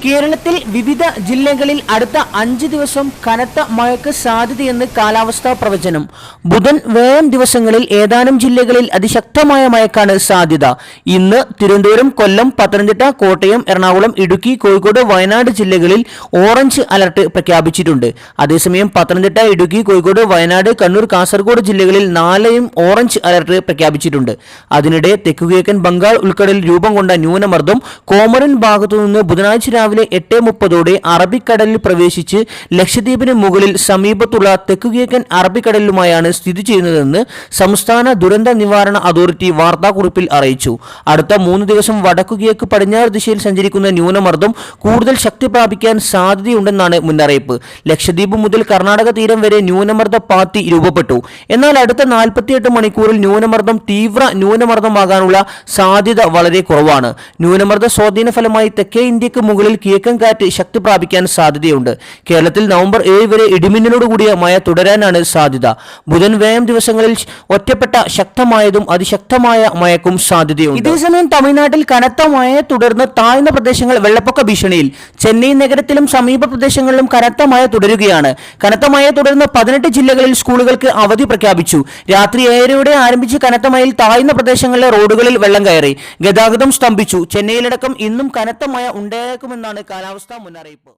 കേരളത്തിൽ വിവിധ ജില്ലകളിൽ അടുത്ത 5 ദിവസം കനത്ത മഴയ്ക്ക് സാധ്യതയെന്ന് കാലാവസ്ഥാ പ്രവചനം. ബുധൻ, വ്യാഴം ദിവസങ്ങളിൽ ഏതാനും ജില്ലകളിൽ അതിശക്തമായ മഴയ്ക്കാണ് സാധ്യത. ഇന്ന് തിരുവനന്തപുരം, കൊല്ലം, പത്തനംതിട്ട, കോട്ടയം, എറണാകുളം, ഇടുക്കി, കോഴിക്കോട്, വയനാട് ജില്ലകളിൽ ഓറഞ്ച് അലർട്ട് പ്രഖ്യാപിച്ചിട്ടുണ്ട്. അതേസമയം പത്തനംതിട്ട, ഇടുക്കി, കോഴിക്കോട്, വയനാട്, കണ്ണൂർ, കാസർഗോഡ് ജില്ലകളിൽ നാളെയും ഓറഞ്ച് അലർട്ട് പ്രഖ്യാപിച്ചിട്ടുണ്ട്. അതിനിടെ തെക്കുകിഴക്കൻ ബംഗാൾ ഉൾക്കടലിൽ രൂപം കൊണ്ട ന്യൂനമർദ്ദം കോമറൻ ഭാഗത്തുനിന്ന് ബുധനാഴ്ച രാവിലെ 8:30 അറബിക്കടലിൽ പ്രവേശിച്ച് ലക്ഷദ്വീപിന് മുകളിൽ സമീപത്തുള്ള തെക്കുകിഴക്കൻ അറബിക്കടലിലുമായാണ് സ്ഥിതി ചെയ്യുന്നതെന്ന് സംസ്ഥാന ദുരന്ത നിവാരണ അതോറിറ്റി വാർത്താക്കുറിപ്പിൽ അറിയിച്ചു. അടുത്ത 3 ദിവസം വടക്കുകിഴക്ക് പടിഞ്ഞാറ് ദിശയിൽ സഞ്ചരിക്കുന്ന ന്യൂനമർദ്ദം കൂടുതൽ ശക്തി പ്രാപിക്കാൻ സാധ്യതയുണ്ടെന്നാണ് മുന്നറിയിപ്പ്. ലക്ഷദ്വീപ് മുതൽ കർണാടക തീരം വരെ ന്യൂനമർദ്ദ പാത്തി രൂപപ്പെട്ടു. എന്നാൽ അടുത്ത 48 മണിക്കൂറിൽ ന്യൂനമർദ്ദം തീവ്ര ന്യൂനമർദ്ദമാകാനുള്ള സാധ്യത വളരെ കുറവാണ്. ന്യൂനമർദ്ദ സ്വാധീന ഫലമായി തെക്കേ ഇന്ത്യക്ക് മുകളിൽ കിഴക്കൻ കാറ്റ് ശക്തി പ്രാപിക്കാൻ സാധ്യതയുണ്ട്. കേരളത്തിൽ നവംബർ 7 വരെ ഇടിമിന്നലോടുകൂടിയ മഴ തുടരാനാണ് സാധ്യത. ബുധൻ, വ്യാഴം ദിവസങ്ങളിൽ ഒറ്റപ്പെട്ട ശക്തമായതും അതിശക്തമായ മഴയ്ക്കും സാധ്യതയുണ്ട്. ഇതേസമയം തമിഴ്നാട്ടിൽ കനത്ത മഴയെ തുടർന്ന് താഴ്ന്ന പ്രദേശങ്ങൾ വെള്ളപ്പൊക്ക ഭീഷണിയിൽ. ചെന്നൈ നഗരത്തിലും സമീപ പ്രദേശങ്ങളിലും കനത്ത മഴ തുടരുകയാണ്. കനത്ത മഴയെ തുടർന്ന് 18 ജില്ലകളിൽ സ്കൂളുകൾക്ക് അവധി പ്രഖ്യാപിച്ചു. രാത്രി 7:30 ആരംഭിച്ച കനത്ത മഴയിൽ താഴ്ന്ന പ്രദേശങ്ങളിലെ റോഡുകളിൽ വെള്ളം കയറി, ഗതാഗതം സ്തംഭിച്ചു. ചെന്നൈയിലടക്കം ഇന്നും കനത്ത മഴ ഉണ്ടായേക്കുമെന്നാണ് കാലാവസ്ഥാ മുന്നറിയിപ്പ്.